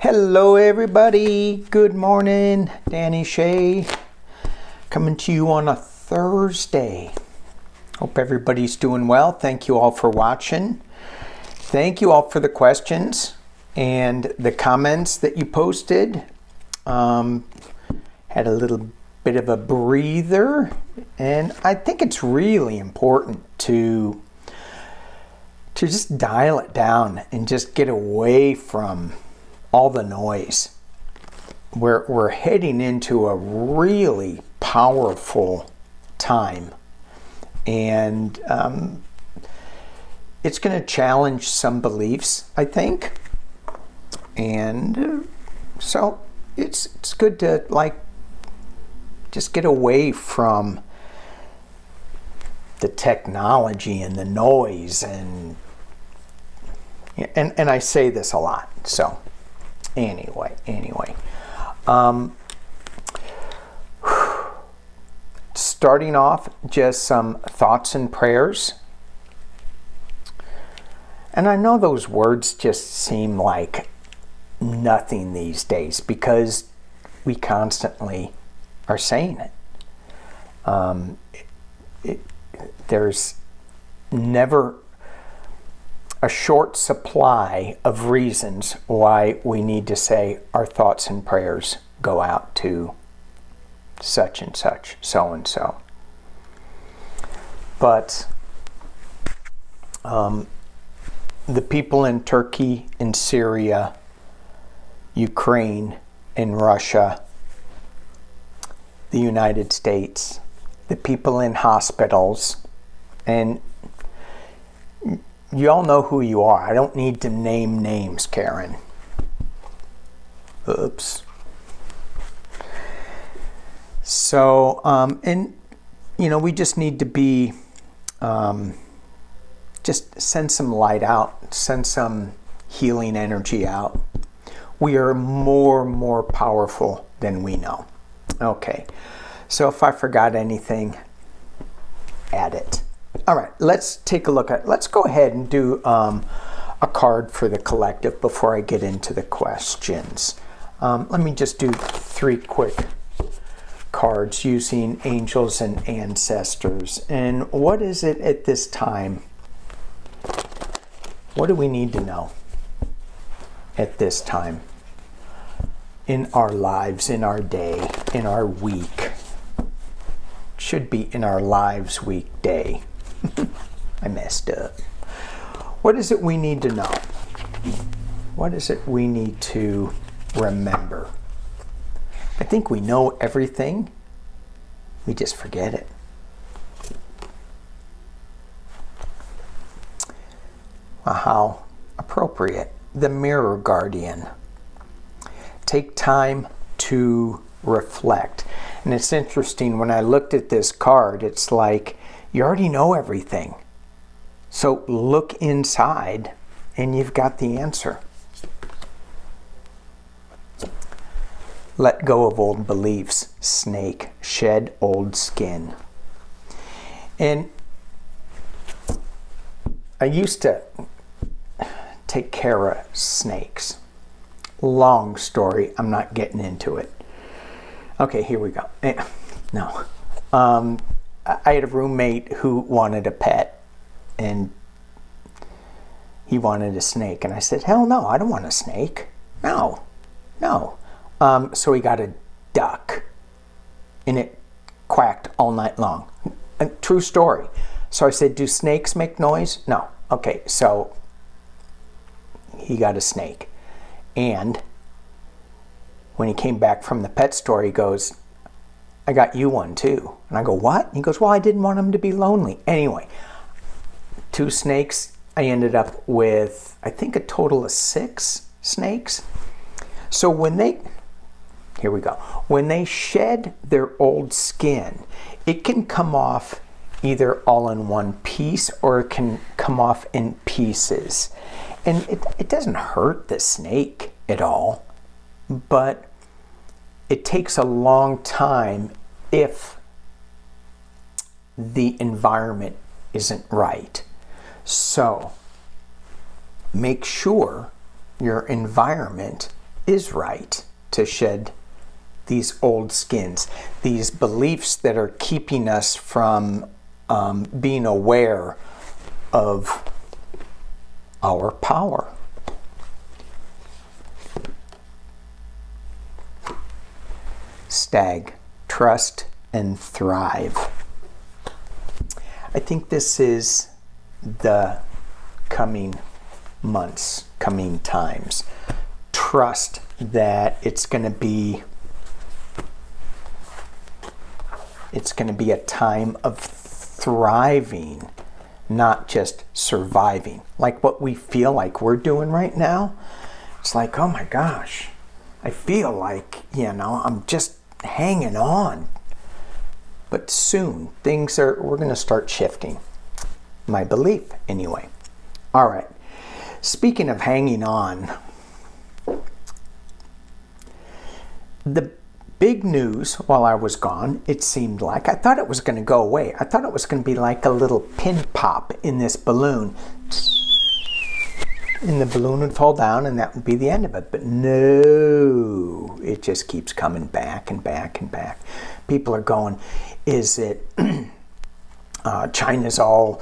Hello everybody, good morning. Danny Shea coming to you on a Thursday. Hope everybody's doing well. Thank you all for watching. Thank you all for the questions and the comments that you posted. Had a little bit of a breather, and I think it's really important to just dial it down and just get away from all the noise. We're heading into a really powerful time, and it's going to challenge some beliefs, I think, and so it's good to just get away from the technology and the noise, and I say this a lot, so Anyway, starting off, just some thoughts and prayers. And I know those words just seem like nothing these days because we constantly are saying it. There's never a short supply of reasons why we need to say our thoughts and prayers go out to such and such, so and so. But the people in Turkey, in Syria, Ukraine, in Russia, the United States, the people in hospitals, and you all know who you are. I don't need to name names, Karen. Oops. So, and, we just need to be, just send some light out, send some healing energy out. We are more powerful than we know. Okay. So if I forgot anything, add it. All right, let's take a look at, let's go ahead and do a card for the collective before I get into the questions. Let me just do 3 quick cards using angels and ancestors. And what is it at this time? What do we need to know at this time in our lives, in our day, in our week? Should be in our lives, week, day. I messed up. What is it we need to know? What is it we need to remember? I think we know everything. We just forget it. How appropriate. The Mirror Guardian. Take time to reflect. And it's interesting, when I looked at this card, it's like, you already know everything. So look inside and you've got the answer. Let go of old beliefs, snake. Shed old skin. And I used to take care of snakes. Long story. I'm not getting into it. Okay, here we go. No. I had a roommate who wanted a pet, and he wanted a snake. And I said, hell no, I don't want a snake. No. So he got a duck, and it quacked all night long. A true story. So I said, do snakes make noise? No. Okay, so he got a snake. And when he came back from the pet store, he goes, I got you one too. And I go, what? He goes, well, I didn't want him to be lonely. Anyway, 2 snakes. I ended up with, I think, a total of 6 snakes. So when they shed their old skin, it can come off either all in one piece or it can come off in pieces. And it doesn't hurt the snake at all, but it takes a long time if the environment isn't right. So make sure your environment is right to shed these old skins, these beliefs that are keeping us from being aware of our power. Stag, trust and thrive. I think this is the coming months, coming times. Trust that it's going to be a time of thriving, not just surviving. Like what we feel like we're doing right now. It's like, oh my gosh, I feel like, I'm just hanging on. But soon we're going to start shifting. My belief, anyway. All right. Speaking of hanging on, the big news while I was gone, it seemed like, I thought it was going to go away. I thought it was going to be like a little pin pop in this balloon. And the balloon would fall down and that would be the end of it. But no, it just keeps coming back and back and back. People are going, is it China's all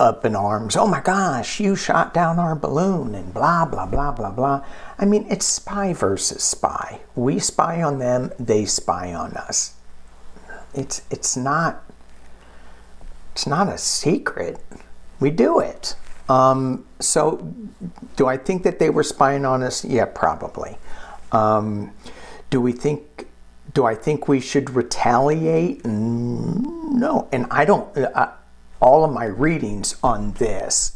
up in arms? Oh my gosh, you shot down our balloon and blah, blah, blah, blah, blah. I mean, it's spy versus spy. We spy on them, they spy on us. It's not a secret. We do it. So do I think that they were spying on us? Yeah, probably. Do I think we should retaliate? No. And I don't, all of my readings on this,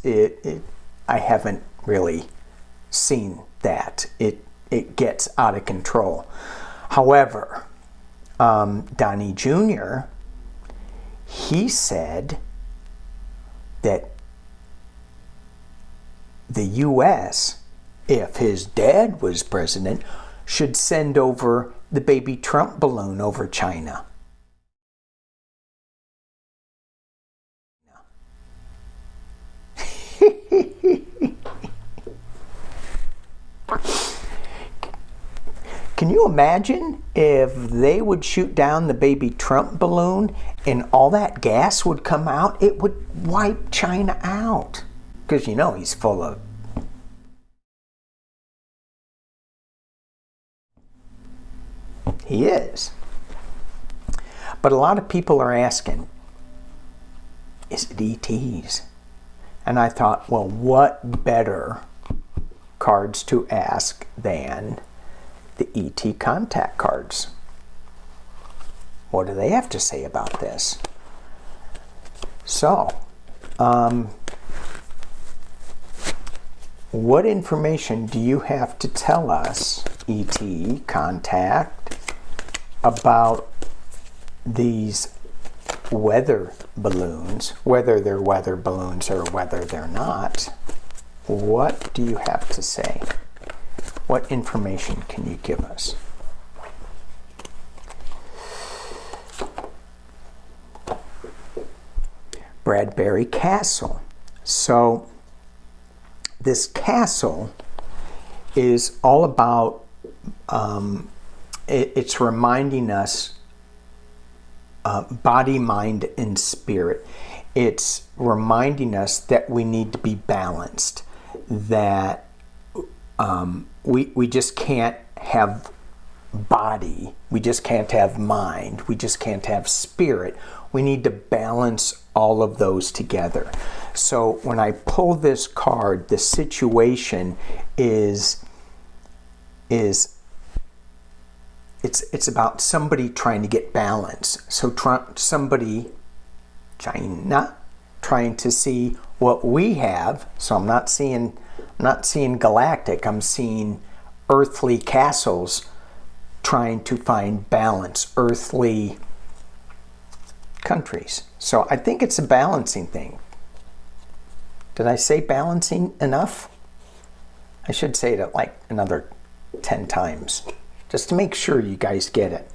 I haven't really seen that. It gets out of control. However, Donnie Jr., he said that the U.S., if his dad was president, should send over the baby Trump balloon over China. Can you imagine if they would shoot down the baby Trump balloon and all that gas would come out? It would wipe China out. Because he's full of... He is. But a lot of people are asking, is it ETs? And I thought, well, what better cards to ask than the ET contact cards? What do they have to say about this? So, what information do you have to tell us, ET contact, about these weather balloons, whether they're weather balloons or whether they're not? What do you have to say? What information can you give us? Bradbury Castle. So this castle is all about, it's reminding us body, mind, and spirit. It's reminding us that we need to be balanced, that we just can't have body, we just can't have mind, we just can't have spirit. We need to balance all of those together. So when I pull this card, the situation it's about somebody trying to get balance. So somebody, China, trying to see what we have. So I'm not seeing galactic, I'm seeing earthly castles trying to find balance, earthly countries. So I think it's a balancing thing. Did I say balancing enough? I should say it like another 10 times, just to make sure you guys get it.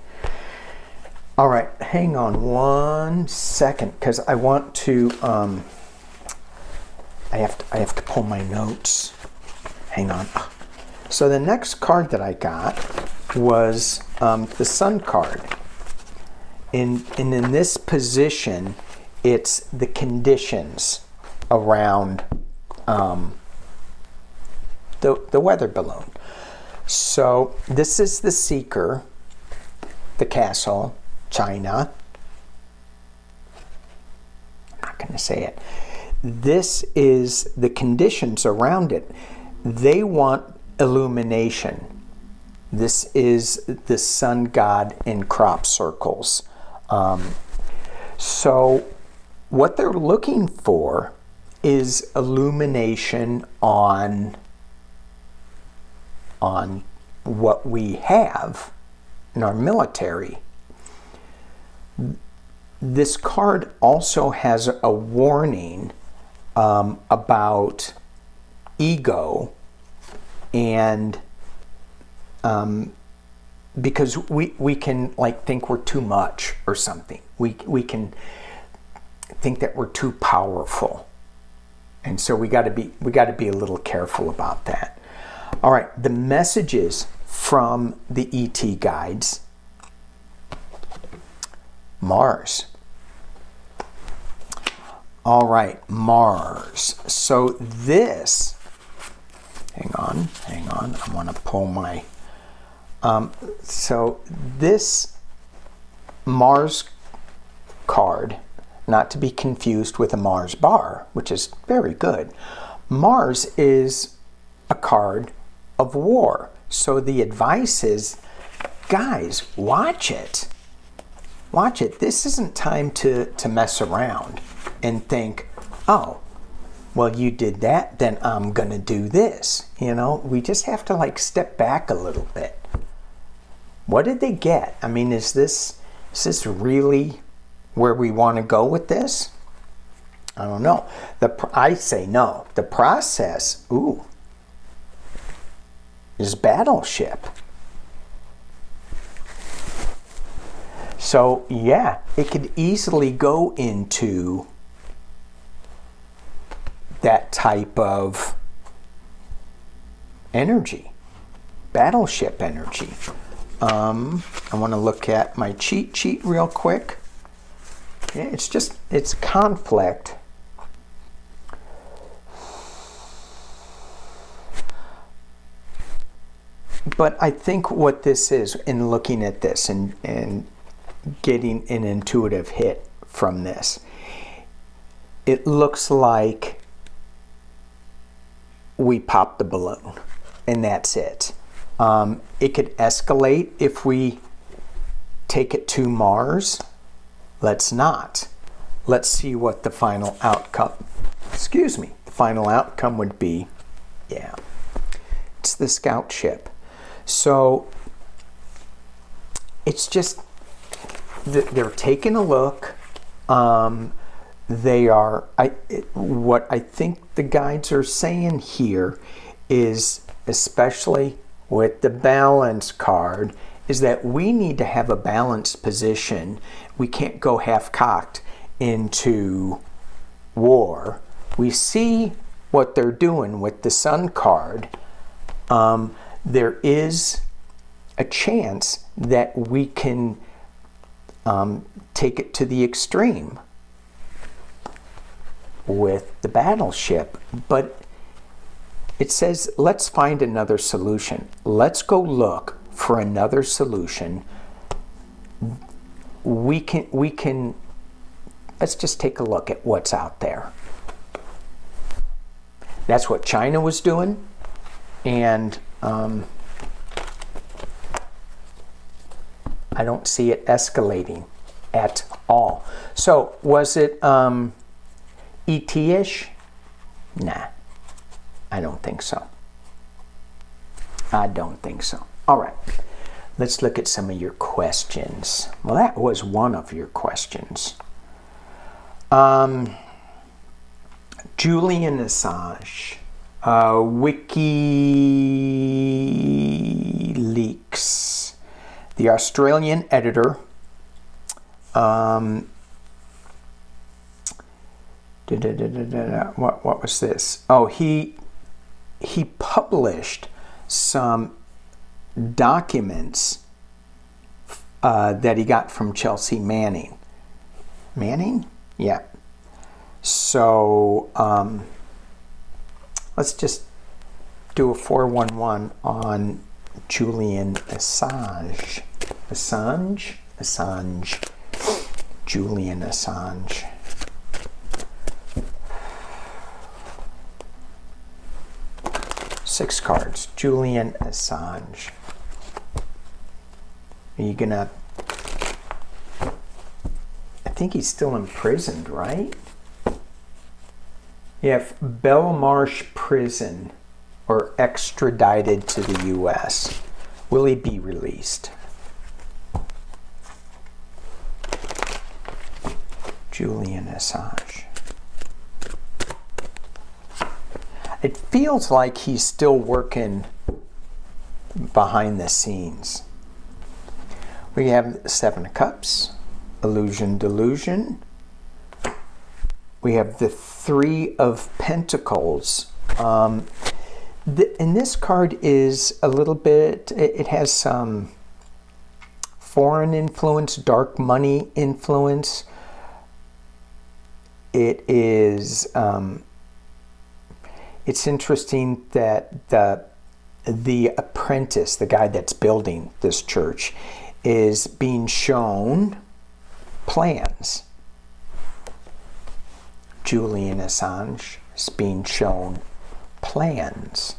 All right, hang on one second, because I want to, I have to pull my notes. Hang on. So the next card that I got was the Sun card. And in this position, it's the conditions around the weather balloon. So this is the seeker, the castle, China. I'm not going to say it. This is the conditions around it. They want illumination. This is the sun god in crop circles. So what they're looking for is illumination on what we have in our military. This card also has a warning about ego, and because we can like think we're too much or something. We can think that we're too powerful, and so we got to be a little careful about that. All right, the messages from the ET guides. Mars. All right, Mars. So this, hang on, I want to pull my, so this Mars card, not to be confused with a Mars bar, which is very good. Mars is a card of war. So the advice is, guys, watch it. Watch it. This isn't time to mess around and think, oh, well, you did that, then I'm going to do this. You know, we just have to like step back a little bit. What did they get? I mean, is this really where we want to go with this? I don't know. I say no. The process, is battleship. So yeah, it could easily go into that type of energy, battleship energy. I want to look at my cheat sheet real quick. Yeah, it's conflict. But I think what this is, in looking at this and getting an intuitive hit from this, it looks like we pop the balloon and that's it. It could escalate if we take it to Mars. Let's not. Let's see what the final outcome, the final outcome would be. Yeah, it's the scout ship. So it's just, they're taking a look. What I think the guides are saying here is, especially with the balance card, is that we need to have a balanced position. We can't go half-cocked into war. We see what they're doing with the Sun card. There is a chance that we can take it to the extreme with the battleship, but it says, let's find another solution. Let's go look for another solution. We can, let's just take a look at what's out there. That's what China was doing, and I don't see it escalating at all. So was it ET-ish? Nah, I don't think so. I don't think so. All right, let's look at some of your questions. Well, that was one of your questions. Julian Assange, WikiLeaks, the Australian editor, what was this? Oh, he published some documents that he got from Chelsea Manning. Manning? Yeah. So let's just do a 411 on Julian Assange. Assange. Julian Assange. Six cards. Julian Assange. Are you gonna... I think he's still imprisoned, right? Yeah, Belmarsh prison or extradited to the U.S. Will he be released? Julian Assange. It feels like he's still working behind the scenes. We have Seven of Cups, Illusion, Delusion. We have the Three of Pentacles. And this card is a little bit, it has some foreign influence, dark money influence. It is, it's interesting that the apprentice, the guy that's building this church, is being shown plans. Julian Assange is being shown plans.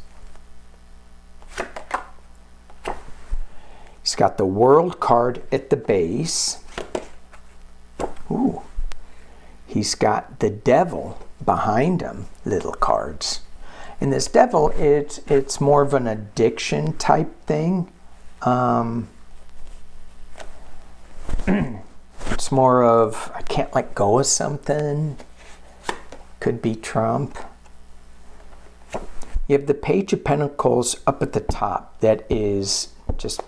He's got the World card at the base. Ooh. He's got the Devil behind him, little cards. And this Devil, it's more of an addiction type thing. It's more of, I can't let go of something. Could be Trump. You have the Page of Pentacles up at the top that is just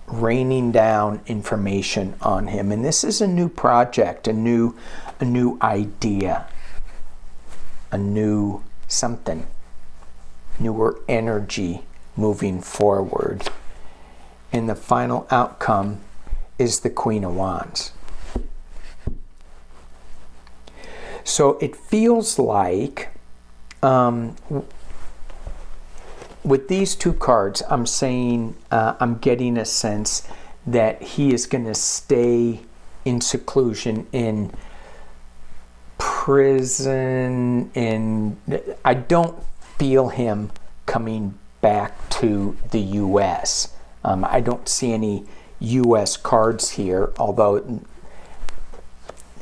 raining down information on him. And this is a new project, a new idea, a new something, newer energy moving forward. And the final outcome is the Queen of Wands. So it feels like with these two cards, I'm saying, I'm getting a sense that he is going to stay in seclusion, in prison, and I don't feel him coming back to the U.S. I don't see any U.S. cards here, although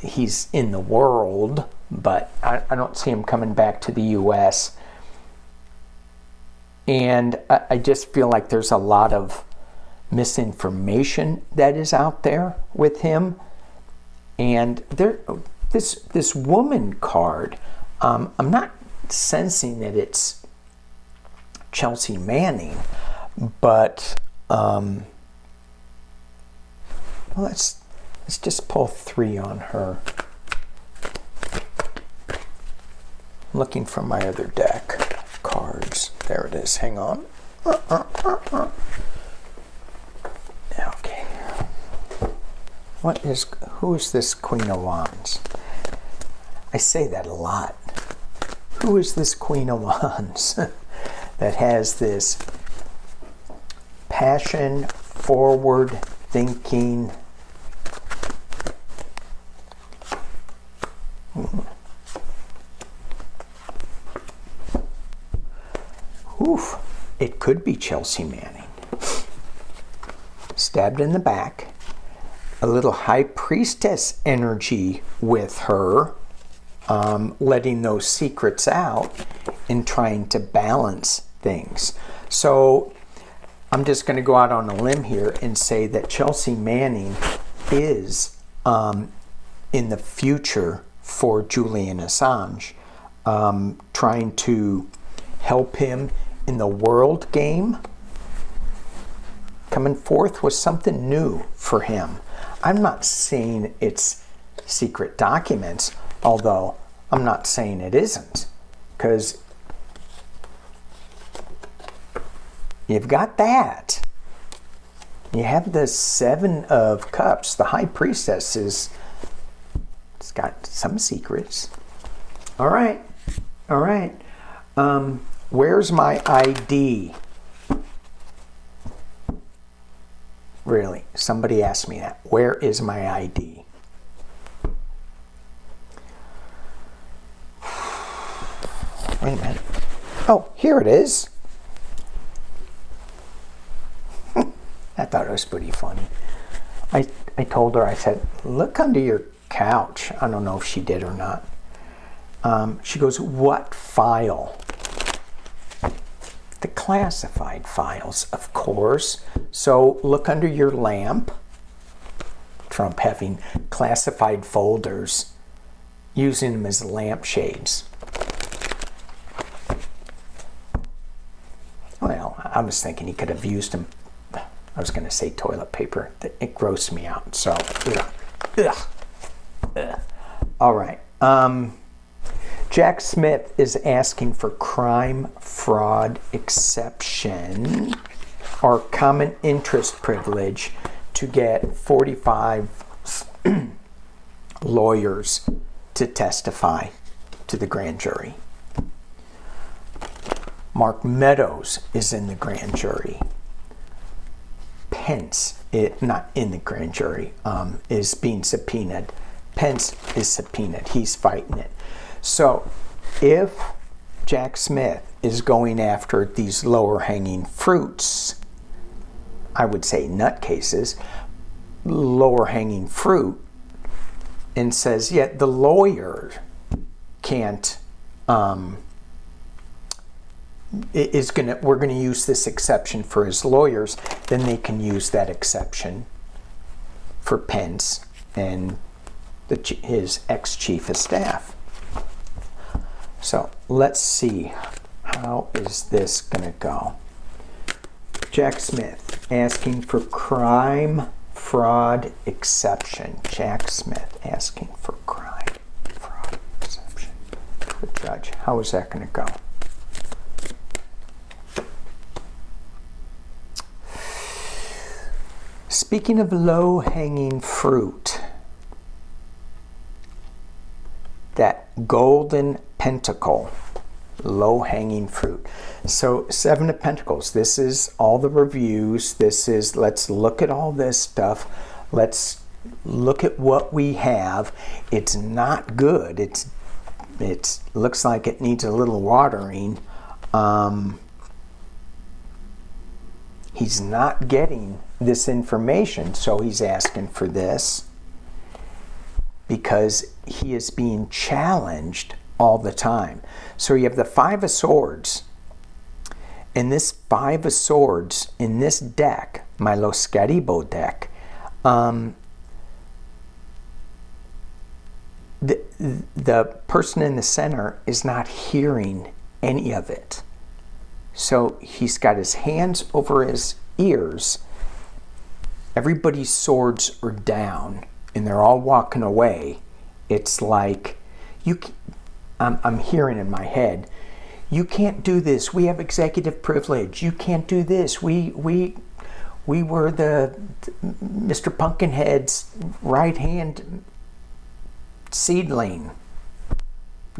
he's in the world, but I don't see him coming back to the U.S. And I just feel like there's a lot of misinformation that is out there with him. And this woman card, I'm not sensing that it's Chelsea Manning, but well, let's just pull 3 on her. I'm looking for my other deck cards. There it is. Hang on. Okay. Who is this Queen of Wands? I say that a lot. Who is this Queen of Wands that has this passion, forward thinking? Oof, it could be Chelsea Manning. Stabbed in the back. A little high priestess energy with her, letting those secrets out and trying to balance things. So I'm just going to go out on a limb here and say that Chelsea Manning is in the future for Julian Assange, trying to help him in the world game, coming forth with something new for him. I'm not saying it's secret documents, although I'm not saying it isn't, because You've got that. You have the Seven of Cups. The High Priestess it's got some secrets. All right. All right. Where's my ID? Really, somebody asked me that. Where is my ID? Wait a minute. Oh, here it is. I thought it was pretty funny. I told her, I said, look under your couch. I don't know if she did or not. She goes, what file? The classified files, of course. So look under your lamp. Trump having classified folders, using them as lampshades. Well, I was thinking he could have used them. I was going to say toilet paper. It grossed me out. So, ugh. All right. Jack Smith is asking for crime fraud exception or common interest privilege to get 45 lawyers to testify to the grand jury. Mark Meadows is in the grand jury. Pence, not in the grand jury, is being subpoenaed. Pence is subpoenaed. He's fighting it. So if Jack Smith is going after these lower hanging fruits, I would say nutcases, lower hanging fruit, and says, yeah, the lawyer can't, we're going to use this exception for his lawyers, then they can use that exception for Pence and his ex-chief of staff. So let's see, how is this going to go? Jack Smith asking for crime fraud exception. Jack Smith asking for crime fraud exception. The judge, how is that going to go? Speaking of low-hanging fruit, that golden pentacle, low-hanging fruit. So Seven of Pentacles, this is all the reviews. This is, let's look at all this stuff. Let's look at what we have. It's not good. It looks like it needs a little watering. He's not getting this information, so he's asking for this because he is being challenged all the time. So you have the Five of Swords, and this Five of Swords in this deck, my Los Scaribo deck, the person in the center is not hearing any of it. So he's got his hands over his ears. Everybody's swords are down and they're all walking away. It's like, I'm hearing in my head, you can't do this. We have executive privilege. You can't do this. We were the Mr. Pumpkinhead's right hand seedling,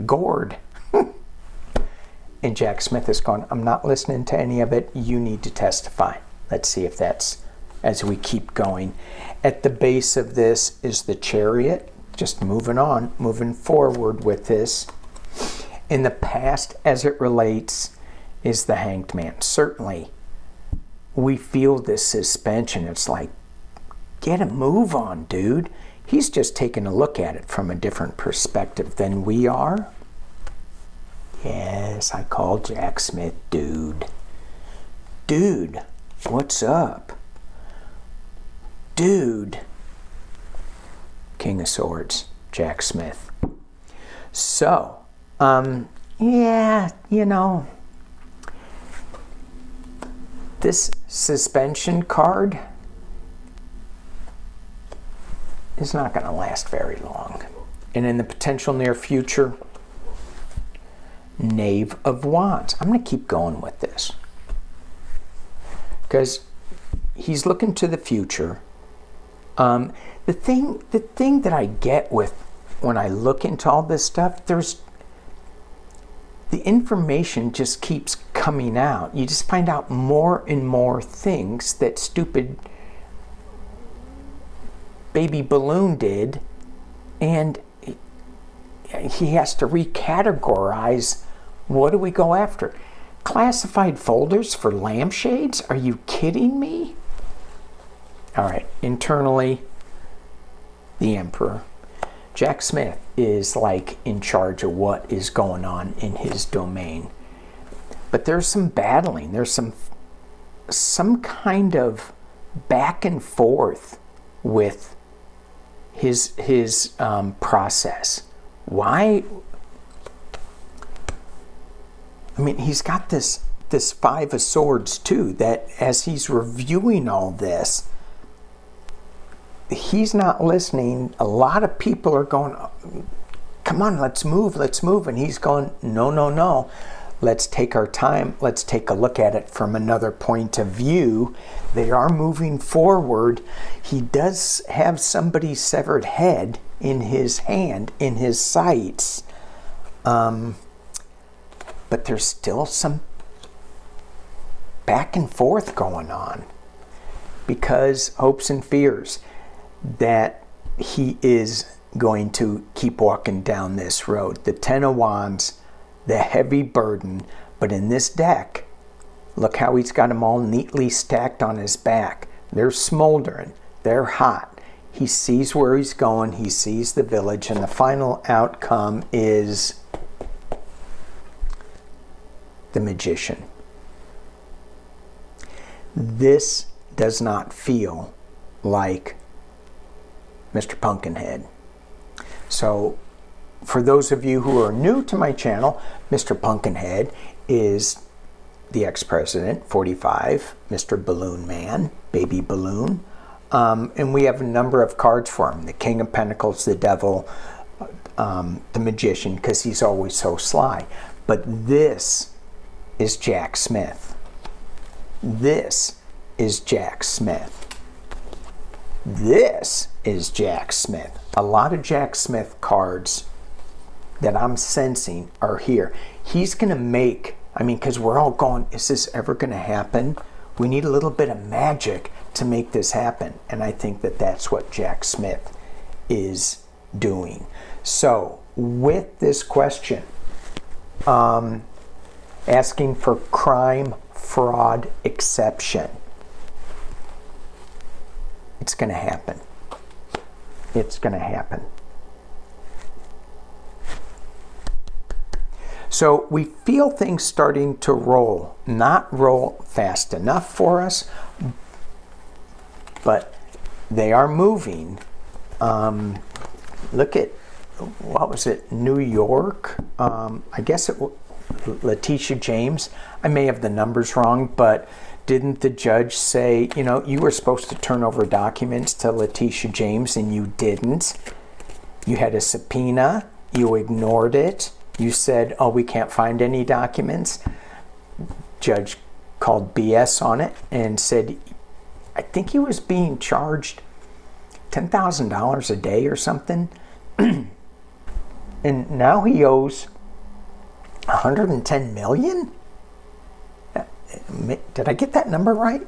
gourd. And Jack Smith is going, I'm not listening to any of it. You need to testify. Let's see if that's, as we keep going. At the base of this is the Chariot. Just moving on, moving forward with this. In the past, as it relates, is the Hanged Man. Certainly, we feel this suspension. It's like, get a move on, dude. He's just taking a look at it from a different perspective than we are. Yes, I call Jack Smith dude. Dude, what's up? Dude. King of Swords, Jack Smith. So, yeah, you know, this suspension card is not going to last very long. And in the potential near future, Knave of Wands. I'm going to keep going with this. because he's looking to the future. The thing that I get with when I look into all this stuff, the information just keeps coming out. You just find out more and more things that stupid baby Baloon did, and he has to recategorize. What do we go after? Classified folders for lampshades? Are you kidding me? All right, internally, the Emperor. Jack Smith is like in charge of what is going on in his domain. But there's some battling. There's some kind of back and forth with his process. Why? I mean, he's got this Five of Swords too, that as he's reviewing all this, he's not listening. A lot of people are going, come on, let's move. And he's going, no. Let's take our time. Let's take a look at it from another point of view. They are moving forward. He does have somebody's severed head in his hand, in his sights. But there's still some back and forth going on, because hopes and fears that he is going to keep walking down this road. The Ten of Wands, the heavy burden, but in this deck, look how he's got them all neatly stacked on his back. They're smoldering, they're hot. He sees where he's going, he sees the village, and the final outcome is the Magician. This does not feel like Mr. Pumpkinhead. So for those of you who are new to my channel, Mr. Pumpkinhead is the ex-president, 45, Mr. Balloon Man, Baby Baloon. And we have a number of cards for him. The King of Pentacles, the Devil, the Magician, because he's always so sly. But this is Jack Smith. This is Jack Smith. This is Jack Smith. A lot of Jack Smith cards that I'm sensing are here. He's going to make, I mean, because we're all going, is this ever going to happen? We need a little bit of magic to make this happen. And I think that that's what Jack Smith is doing. So with this question, asking for crime, fraud, exception, it's going to happen. It's going to happen. So we feel things starting to roll. Not roll fast enough for us, but they are moving. Look at, what was it, New York? I guess it was Letitia James. I may have the numbers wrong, but didn't the judge say, you know, you were supposed to turn over documents to Letitia James and you didn't? You had a subpoena, you ignored it, you said, oh, we can't find any documents. Judge called BS on it and said, I think he was being charged $10,000 a day or something. And now he owes $110 million? Did I get that number right?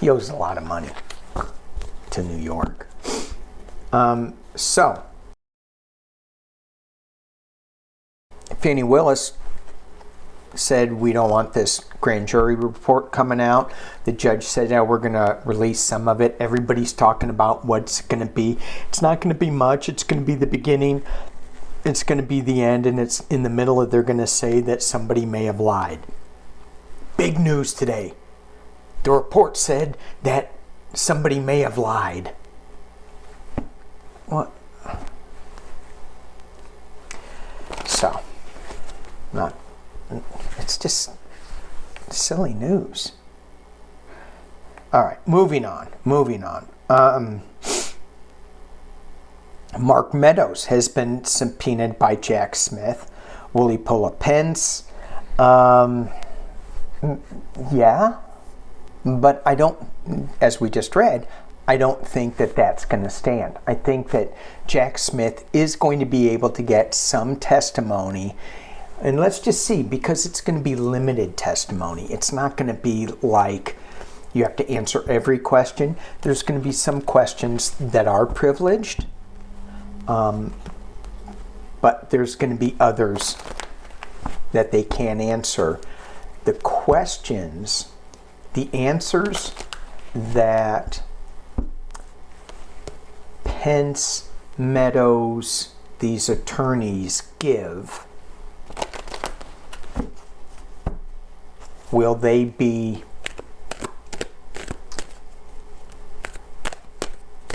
He owes a lot of money to New York. So, Fani Willis said, we don't want this grand jury report coming out. The judge said, yeah, we're going to release some of it. Everybody's talking about what's going to be. It's not going to be much. It's going to be the beginning. It's going to be the end. And it's in the middle of, they're going to say that somebody may have lied. Big news today. The report said that somebody may have lied. What? So, it's just silly news. All right, moving on. Mark Meadows has been subpoenaed by Jack Smith. Will he pull a Pence? Yeah. But I don't, as we just read, I don't think that that's going to stand. I think that Jack Smith is going to be able to get some testimony. And let's just see, because it's going to be limited testimony. It's not going to be like you have to answer every question. There's going to be some questions that are privileged, but there's going to be others that they can't answer. The questions, the answers that Pence, Meadows, these attorneys give, will they be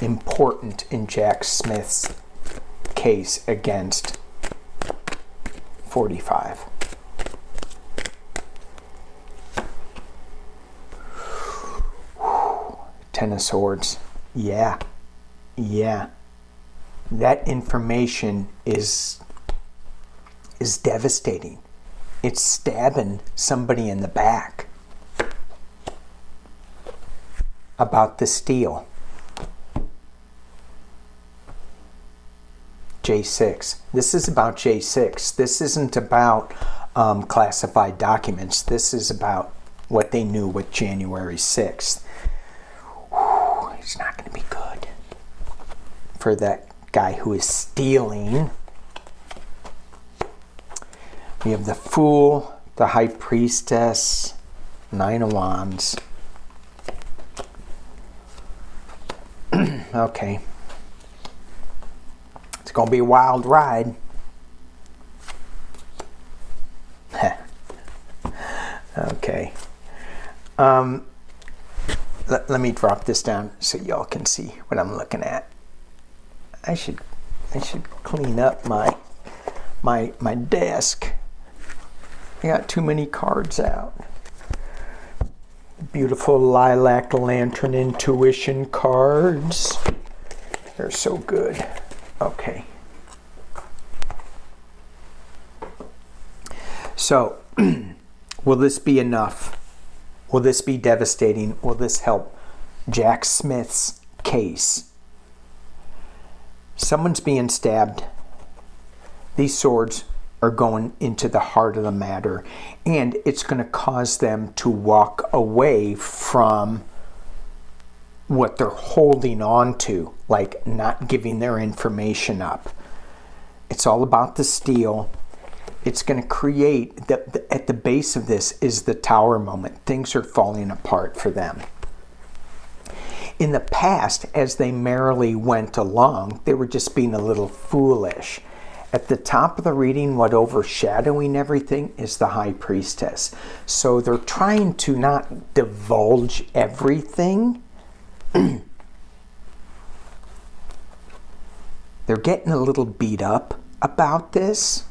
important in Jack Smith's case against 45? Ten of Swords. Yeah. That information is devastating. It's stabbing somebody in the back about the steal. J6. This is about J6. This isn't about classified documents. This is about what they knew with January 6th. It's not going to be good for that guy who is stealing. We have the Fool, the High Priestess, Nine of Wands. Okay. It's going to be a wild ride. Okay. Let me drop this down so y'all can see what I'm looking at. I should clean up my desk. I got too many cards out. Beautiful lilac lantern intuition cards. They're so good. Okay. So, will this be enough? Will this be devastating? Will this help Jack Smith's case? Someone's being stabbed. These swords are going into the heart of the matter, and it's going to cause them to walk away from what they're holding on to, like not giving their information up. It's all about the steal. It's going to create, at the base of this is the Tower moment. Things are falling apart for them. In the past, as they merrily went along, they were just being a little foolish. At the top of the reading, what overshadowing everything is the High Priestess. So they're trying to not divulge everything. They're getting a little beat up about this.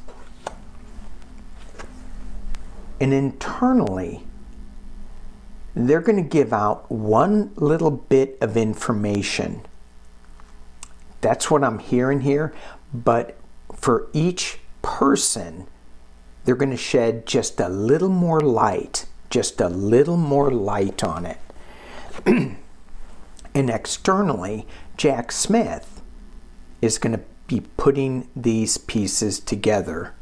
And internally, they're going to give out one little bit of information. That's what I'm hearing here. But for each person, they're going to shed just a little more light. Just a little more light on it. And externally, Jack Smith is going to be putting these pieces together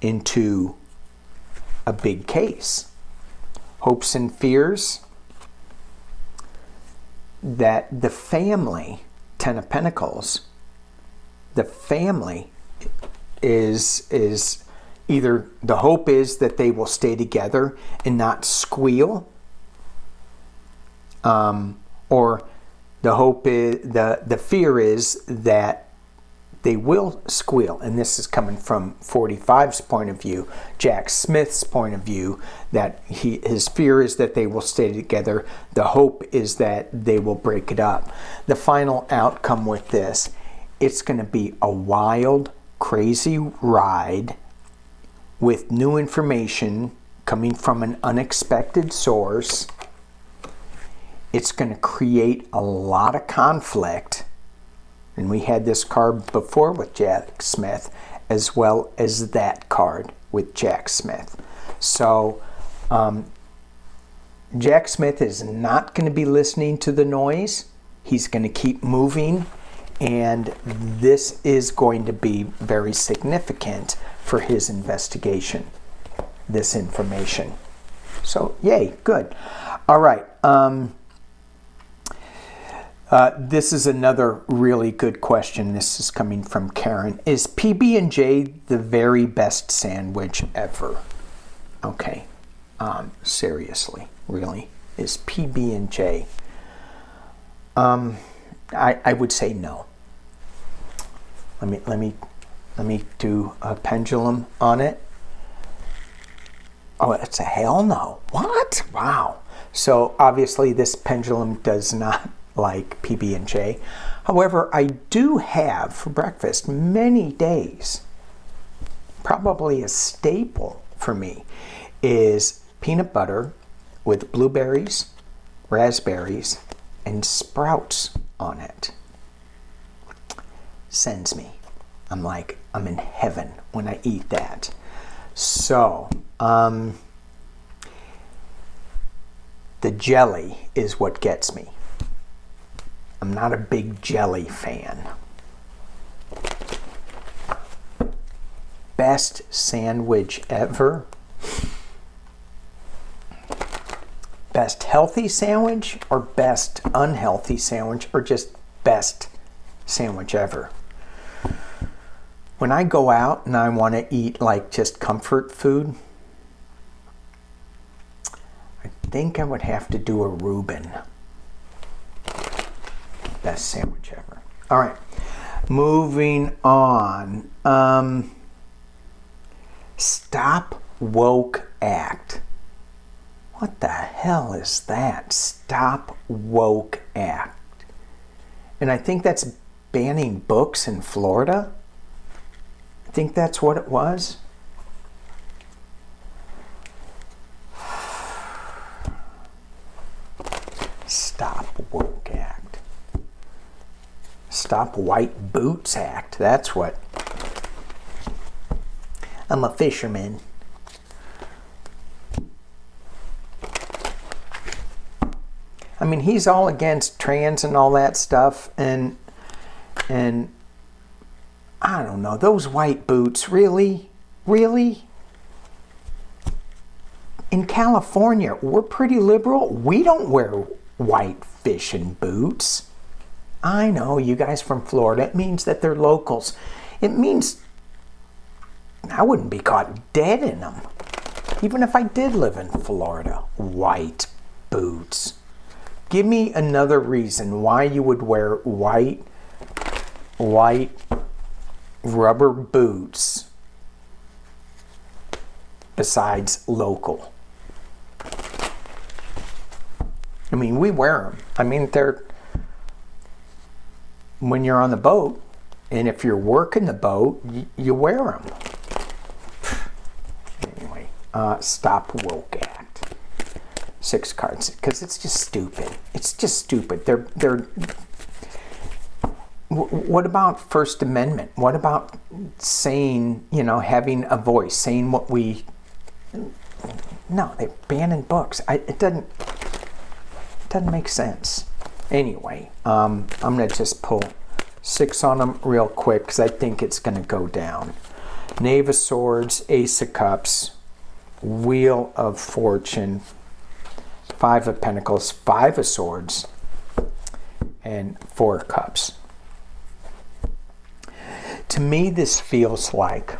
into a big case. Hopes and fears that the family, Ten of Pentacles, the family is either, the hope is that they will stay together and not squeal, or the hope is, the fear is that they will squeal. And this is coming from 45's point of view, Jack Smith's point of view, that his fear is that they will stay together. The hope is that they will break it up. The final outcome with this, it's going to be a wild, crazy ride with new information coming from an unexpected source. It's going to create a lot of conflict. And we had this card before with Jack Smith, as well as that card with Jack Smith. So Jack Smith is not going to be listening to the noise. He's going to keep moving, and this is going to be very significant for his investigation, this information. So, yay, good. All right. This is another really good question. This is coming from Karen. Is PB&J the very best sandwich ever? Okay. Seriously, really? Is PB&J? I would say no. Let me do a pendulum on it. Oh, it's a hell no. What? Wow. So obviously this pendulum does not like PB&J. However, I do have for breakfast many days, probably a staple for me, is peanut butter with blueberries, raspberries, and sprouts on it. Sends me. I'm like, I'm in heaven when I eat that. So, the jelly is what gets me. I'm not a big jelly fan. Best sandwich ever? Best healthy sandwich or best unhealthy sandwich or just best sandwich ever? When I go out and I want to eat like just comfort food, I think I would have to do a Reuben. Best sandwich ever. All right, moving on. Stop Woke Act. What the hell is that? Stop Woke Act. And I think that's banning books in Florida. I think that's what it was. Stop Woke Act. Stop White Boots Act. That's what. I'm a fisherman. I mean, he's all against trans and all that stuff, and I don't know, those white boots, really? In California, we're pretty liberal. We don't wear white fishing boots. I know, you guys from Florida, it means that they're locals. It means I wouldn't be caught dead in them. Even if I did live in Florida. White boots. Give me another reason why you would wear white rubber boots besides local. I mean, we wear them. I mean, they're when you're on the boat, and if you're working the boat, you wear them. Anyway, stop Woke Act. 6 cards, because it's just stupid. It's just stupid. They're. What about First Amendment? What about saying, having a voice, saying what we? No, they're banning books. It doesn't make sense. Anyway, I'm gonna just pull 6 on them real quick because I think it's gonna go down. Knave of Swords, Ace of Cups, Wheel of Fortune, 5 of Pentacles, 5 of Swords, and 4 of Cups. To me, this feels like,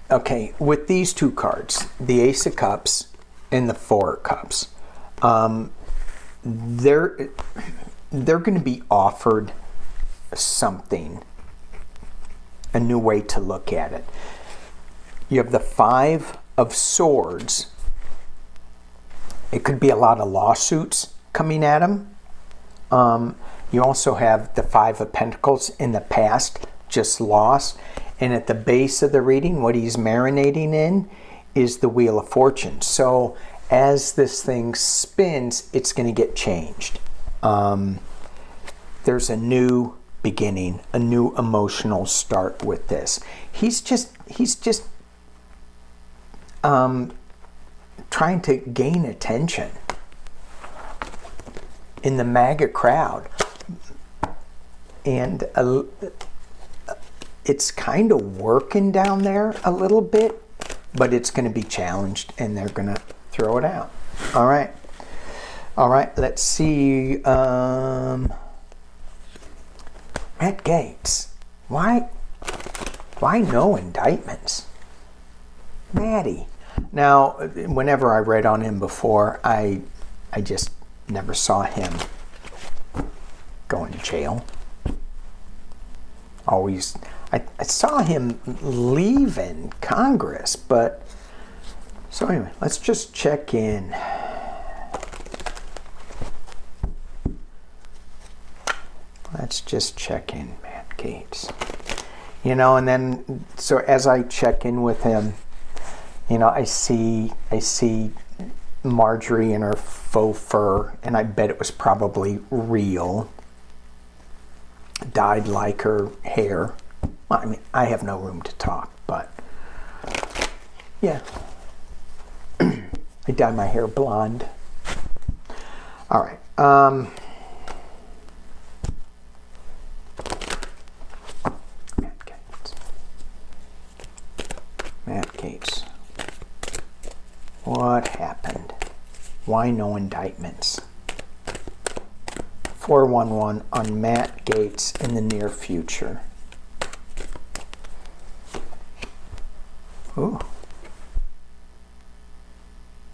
okay, with these 2 cards, the Ace of Cups and the 4 of Cups, they're going to be offered something, a new way to look at it. You have the 5 of Swords. It could be a lot of lawsuits coming at him. You also have the 5 of Pentacles in the past, just lost. And at the base of the reading, what he's marinating in is the Wheel of Fortune. So as this thing spins, it's going to get changed. There's a new beginning, a new emotional start with this. He's just trying to gain attention in the MAGA crowd. And it's kind of working down there a little bit, but it's going to be challenged and they're going to throw it out. All right. All right, let's see. Matt Gaetz. Why no indictments? Matty. Now, whenever I read on him before, I just never saw him going to jail. Always, I saw him leaving Congress, but so anyway, let's just check in. Let's just check in, Matt Gaetz. You know, and then, so as I check in with him, you know, I see Marjorie in her faux fur, and I bet it was probably real. Dyed like her hair. Well, I mean, I have no room to talk, but yeah. I dyed my hair blonde. All right. Matt Gaetz. What happened? Why no indictments? 411 on Matt Gaetz in the near future. Ooh.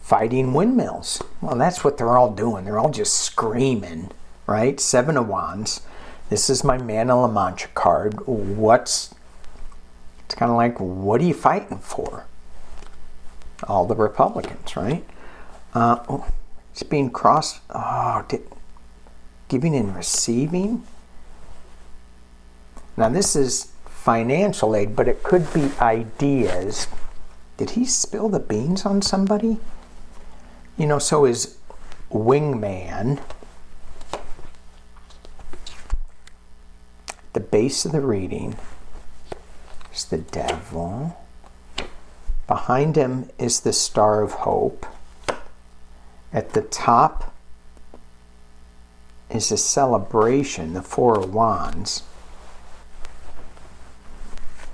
Fighting windmills. Well, that's what they're all doing. They're all just screaming, right? Seven of Wands. This is my Man of La Mancha card. It's kind of like, what are you fighting for? All the Republicans, right? It's being crossed. Giving and receiving. Now this is financial aid, but it could be ideas. Did he spill the beans on somebody? You know, so is wingman. The base of the reading is the devil. Behind him is the Star of Hope. At the top is a celebration, the Four of Wands.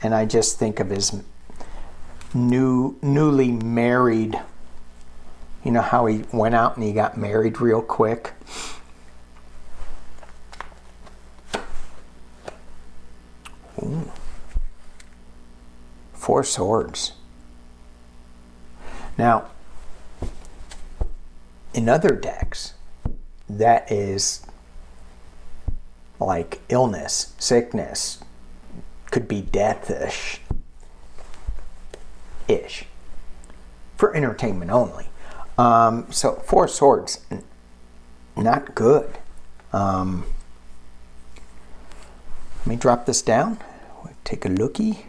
And I just think of his newly married, you know how he went out and he got married real quick? Ooh. Four Swords. Now, in other decks, that is like illness, sickness, could be death-ish, for entertainment only. So Four Swords, not good. Let me drop this down. Take a lookie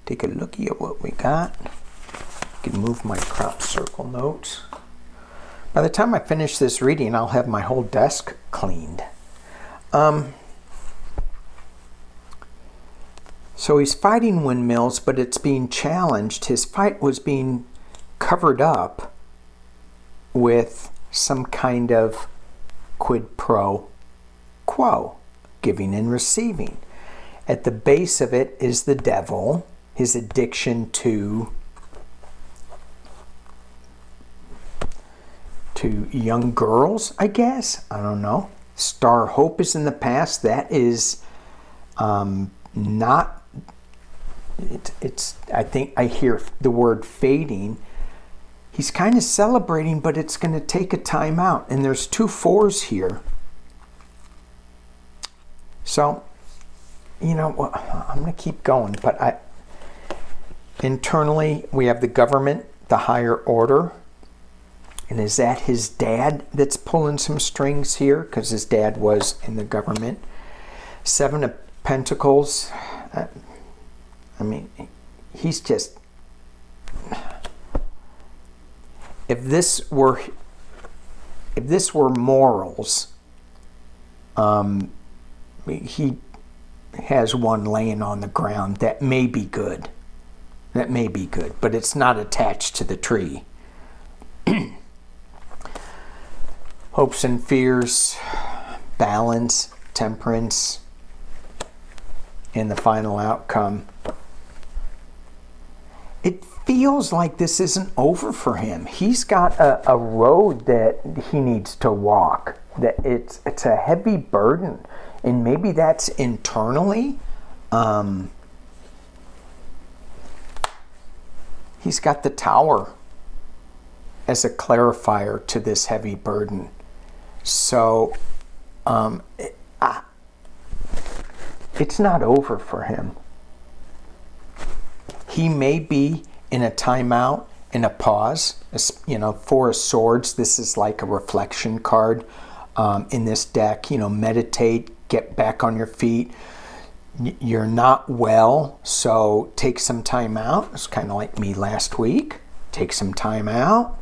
at what we got. I can move my crop circle notes. By the time I finish this reading, I'll have my whole desk cleaned. So he's fighting windmills, but it's being challenged. His fight was being covered up with some kind of quid pro quo, giving and receiving. At the base of it is the devil, his addiction to young girls, I guess. I don't know. Star Hope is in the past. That is not... It's. I think I hear the word fading. He's kind of celebrating, but it's going to take a time out. And there's 2 4s here. So, you know, I'm going to keep going. But internally, we have the government, the higher order. And is that his dad that's pulling some strings here? Because his dad was in the government. 7 of Pentacles. I mean, he's just... If this were morals, he has one laying on the ground that may be good. That may be good, but it's not attached to the tree. Hopes and fears, balance, temperance, and the final outcome. It feels like this isn't over for him. He's got a road that he needs to walk. That it's a heavy burden, and maybe that's internally. He's got the tower as a clarifier to this heavy burden. So it's not over for him. He may be in a timeout, in a pause. You know, Four of Swords, this is like a reflection card in this deck. You know, meditate, get back on your feet. You're not well, so take some time out. It's kind of like me last week. Take some time out.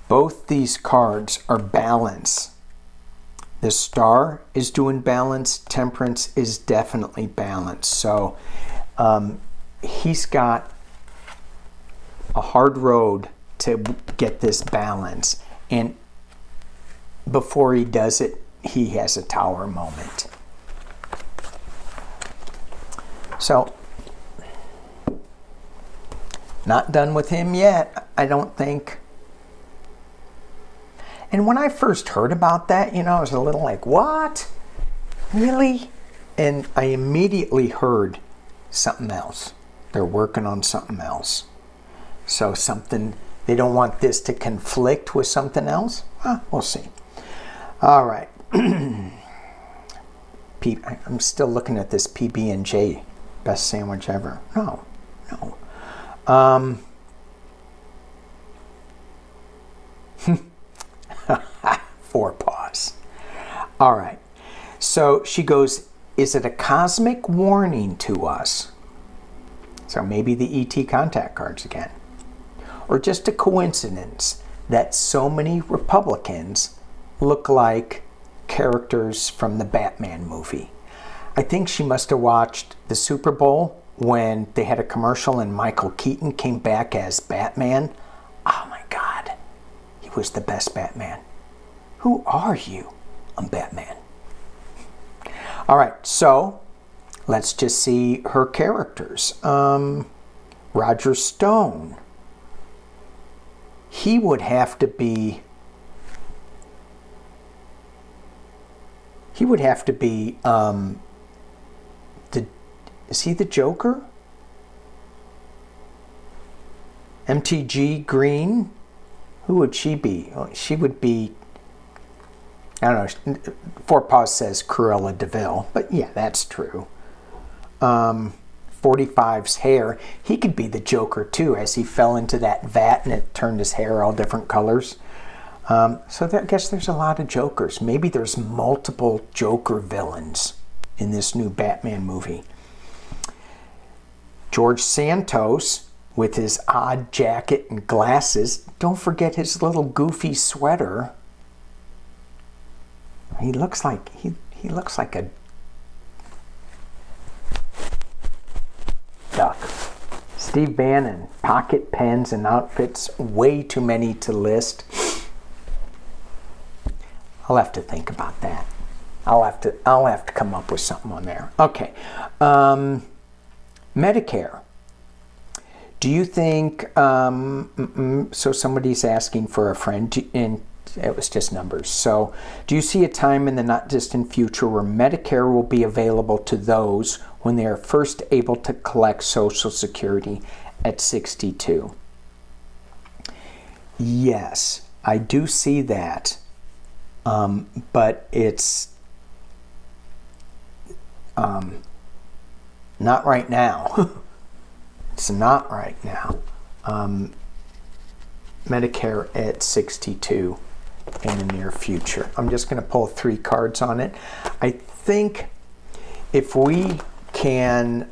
Both these cards are balance. The Star is doing balance. Temperance is definitely balance. So he's got a hard road to get this balance. And before he does it, he has a tower moment. So, not done with him yet, I don't think. And when I first heard about that, you know, I was a little like, what? Really? And I immediately heard something else. They're working on something else. So something, they don't want this to conflict with something else? We'll see. All right. I'm still looking at this PB&J, best sandwich ever. No. Four paws. All right. So she goes, is it a cosmic warning to us? So maybe the ET contact cards again. Or just a coincidence that so many Republicans look like characters from the Batman movie. I think she must have watched the Super Bowl when they had a commercial and Michael Keaton came back as Batman. Oh my God, he was the best Batman. Who are you? I'm Batman. All right, so let's just see her characters. Roger Stone. He would have to be is he the Joker? MTG Green? Who would she be? She would be, I don't know, Four Paws says Cruella DeVille, but yeah, that's true. 45's hair, he could be the Joker too, as he fell into that vat and it turned his hair all different colors. So I guess there's a lot of Jokers. Maybe there's multiple Joker villains in this new Batman movie. George Santos with his odd jacket and glasses. Don't forget his little goofy sweater. He looks like a duck. Steve Bannon, pocket pens and outfits, way too many to list. I'll have to think about that. I'll have to come up with something on there. Okay. Medicare. Do you think, so somebody's asking for a friend, and it was just numbers. So, do you see a time in the not distant future where Medicare will be available to those when they are first able to collect Social Security at 62? Yes, I do see that. But it's not right now. It's not right now. Medicare at 62 in the near future. I'm just going to pull 3 cards on it. I think if we can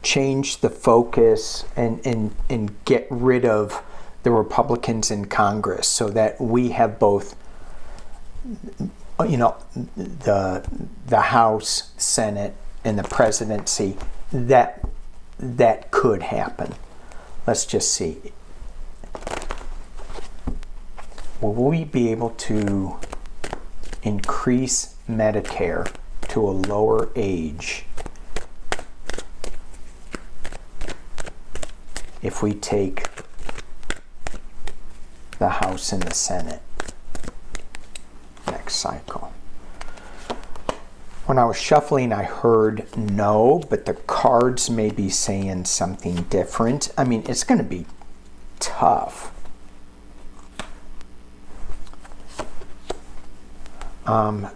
change the focus and get rid of the Republicans in Congress so that we have both, you know, the House, Senate, and the presidency, that that could happen. Let's just see. Will we be able to increase Medicare to a lower age if we take the House and the Senate next cycle? When I was shuffling, I heard no, but the cards may be saying something different. I mean, it's going to be tough. Yeah,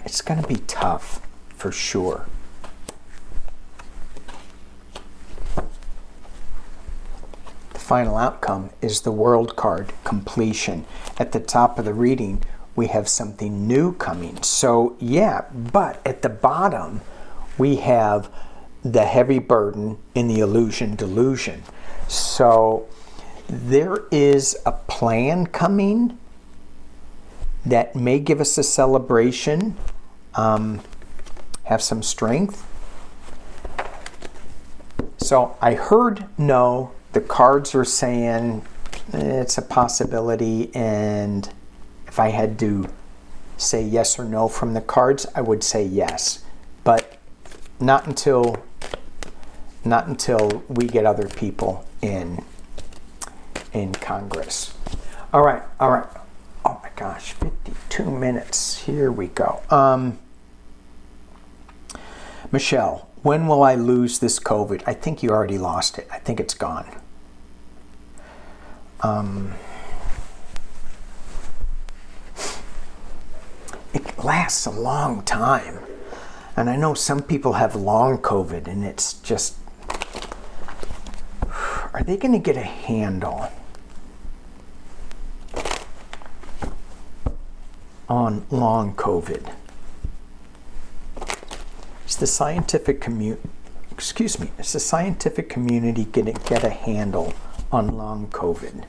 it's going to be tough for sure. The final outcome is the World card, completion. At the top of the reading, we have something new coming. So yeah, but at the bottom, we have the heavy burden in the illusion delusion. So there is a plan coming that may give us a celebration, have some strength. So I heard no, the cards are saying it's a possibility, and if I had to say yes or no from the cards, I would say yes, but not until we get other people in Congress. All right. Oh my gosh, 52 minutes. Here we go. Michelle, when will I lose this COVID? I think you already lost it. I think it's gone. It lasts a long time. And I know some people have long COVID, and it's just, are they going to get a handle on long COVID? Is the scientific community going to get a handle on long COVID?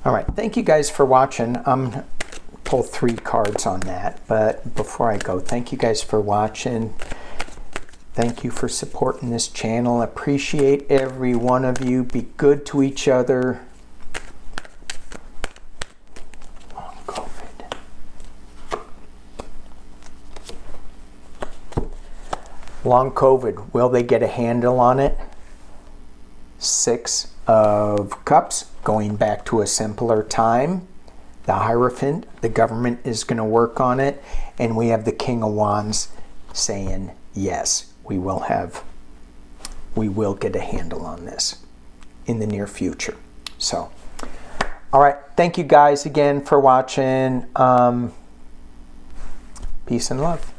All right, thank you guys for watching. I'm pull 3 cards on that, but before I go, thank you guys for watching. Thank you for supporting this channel. Appreciate every one of you. Be good to each other. Long COVID. Long COVID, will they get a handle on it? 6 of Cups, going back to a simpler time. The Hierophant, the government is going to work on it. And we have the King of Wands saying, yes, we will get a handle on this in the near future. So, all right. Thank you guys again for watching. Peace and love.